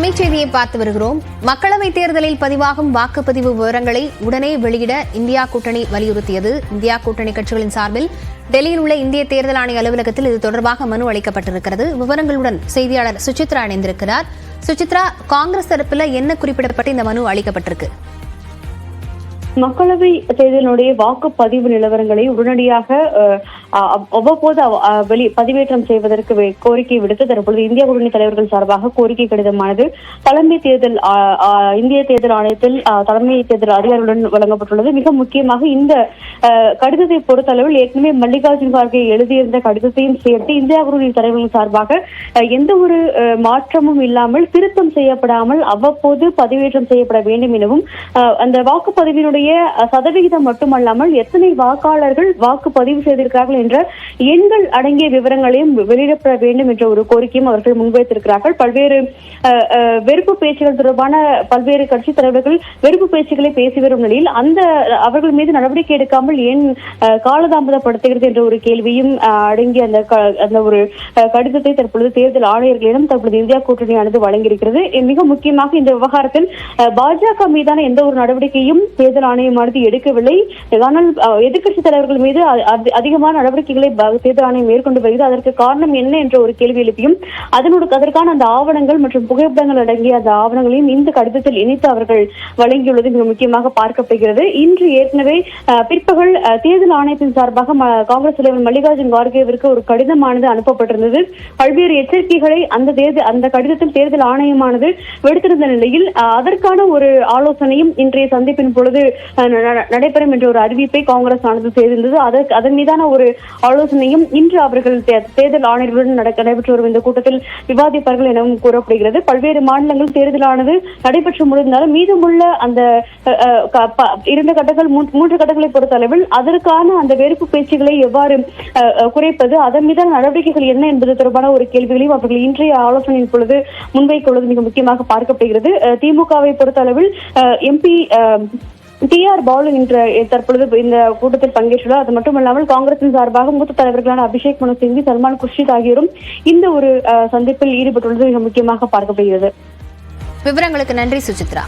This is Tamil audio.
அண்மை செய்தியை பார்த்து வருகிறோம். மக்களவைத் தேர்தலில் பதிவாகும் வாக்குப்பதிவு விவரங்களை உடனே வெளியிட இந்தியா கூட்டணி வலியுறுத்தியது. இந்தியா கூட்டணி கட்சிகளின் சார்பில் டெல்லியில் உள்ள இந்திய தேர்தல் ஆணைய அலுவலகத்தில் இது தொடர்பாக மனு அளிக்கப்பட்டிருக்கிறது. விவரங்களுடன் செய்தியாளர் சுசித்ரா இணைந்திருக்கிறார். சுசித்ரா, காங்கிரஸ் தரப்பில் என்ன குறிப்பிடப்பட்டு இந்த மனு அளிக்கப்பட்டிருக்கு? மக்களவை தேர்தலுடைய வாக்குப்பதிவு நிலவரங்களை உடனடியாக அவ்வப்போது பதிவேற்றம் செய்வதற்கு கோரிக்கை விடுத்து தற்பொழுது இந்திய கூட்டணி தலைவர்கள் சார்பாக கோரிக்கை கடிதமானது தலைமை தேர்தல் இந்திய தேர்தல் ஆணையத்தில் தலைமை தேர்தல் அதிகாரிகளுடன் வழங்கப்பட்டுள்ளது. மிக முக்கியமாக இந்த கடிதத்தை பொறுத்தளவில் ஏற்கனவே மல்லிகார்ஜுன் கார்கே எழுதியிருந்த கடிதத்தையும் சேர்த்து இந்தியா கூட்டணி தலைவர்கள் சார்பாக எந்த ஒரு மாற்றமும் இல்லாமல் திருத்தம் செய்யப்படாமல் அவ்வப்போது பதிவேற்றம் செய்யப்பட வேண்டும் எனவும் அந்த வாக்குப்பதிவினுடைய சதவிகிதம் மட்டுமல்லாமல் எத்தனை வாக்காளர்கள் வாக்குப்பதிவு செய்திருக்கிறார்கள் என்ற எண்கள் அடங்கிய விவரங்களையும் வெளியிடப்பட வேண்டும் என்ற ஒரு கோரிக்கையும் அவர்கள் முன்வைத்திருக்கிறார்கள். பல்வேறு வெறுப்பு பேச்சுகள் தொடர்பான பல்வேறு கட்சி தலைவர்கள் வெறுப்பு பேச்சுக்களை பேசி வரும் நிலையில் அவர்கள் மீது நடவடிக்கை எடுக்காமல் ஏன் காலதாமதப்படுத்துகிறது என்ற ஒரு கேள்வியும் அடங்கிய அந்த ஒரு கடிதத்தை தற்பொழுது தேர்தல் ஆணையர்களிடம் தற்பொழுது இந்தியா கூட்டணியானது வழங்கியிருக்கிறது. மிக முக்கியமாக இந்த விவகாரத்தில் பாஜக மீதான எந்த ஒரு நடவடிக்கையும் தேர்தல் ஆணையமானது எடுக்கவில்லை. ஆனால் எதிர்க்கட்சி தலைவர்கள் மீது அதிகமான நடவடிக்கைகளை தேர்தல் ஆணையம் மேற்கொண்டு வருகிறது. அதற்கு காரணம் என்ன என்ற ஒரு கேள்வி எழுப்பியும் அதற்கான அந்த ஆவணங்கள் மற்றும் புகைப்படங்கள் அடங்கிய அந்த ஆவணங்களையும் இந்த கடிதத்தில் இணைத்து அவர்கள் வழங்கியுள்ளது மிக முக்கியமாக பார்க்கப்படுகிறது. இன்று ஏற்கனவே பிற்பகல் தேர்தல் ஆணையத்தின் சார்பாக காங்கிரஸ் தலைவர் மல்லிகார்ஜுன் கார்கேவிற்கு ஒரு கடிதமானது அனுப்பப்பட்டிருந்தது. பல்வேறு எச்சரிக்கைகளை அந்த கடிதத்தில் தேர்தல் ஆணையமானது விடுத்திருந்த நிலையில் அதற்கான ஒரு ஆலோசனையும் இன்றைய சந்திப்பின் பொழுது நடைபெறும் என்ற ஒரு அறிவிப்பை காங்கிரஸ் ஆனது செய்திருந்தது. அதன் மீதான ஒரு ஆலோசனையும் இன்று அவர்கள் தேர்தல் ஆணையர்களுடன் நடைபெற்று வரும் இந்த கூட்டத்தில் விவாதிப்பார்கள் எனவும் கூறப்படுகிறது. பல்வேறு மாநிலங்கள் தேர்தலானது நடைபெற்று முடிந்தாலும் மீதமுள்ள அந்த 2 கட்டங்கள் 3 கட்டங்களை பொறுத்த அளவில் அதற்கான அந்த வெறுப்பு பேச்சுகளை எவ்வாறு குறைப்பது, அதன் மீதான நடவடிக்கைகள் என்ன என்பது தொடர்பான ஒரு கேள்விகளையும் அவர்கள் இன்றைய ஆலோசனையின் பொழுது முன்வைக்க உள்ளது மிக முக்கியமாக பார்க்கப்படுகிறது. திமுகவை பொறுத்த அளவில் எம்பி TR பாலு இன்று தற்பொழுது இந்த கூட்டத்தில் பங்கேற்றுள்ளார். அது மட்டுமல்லாமல் காங்கிரசின் சார்பாக மூத்த தலைவர்களான அபிஷேக் மனு சிங்வி, சல்மான் குர்ஷித் ஆகியோரும் இந்த ஒரு சந்திப்பில் ஈடுபட்டுள்ளது மிக முக்கியமாக பார்க்கப்படுகிறது. விவரங்களுக்கு நன்றி சுசித்ரா.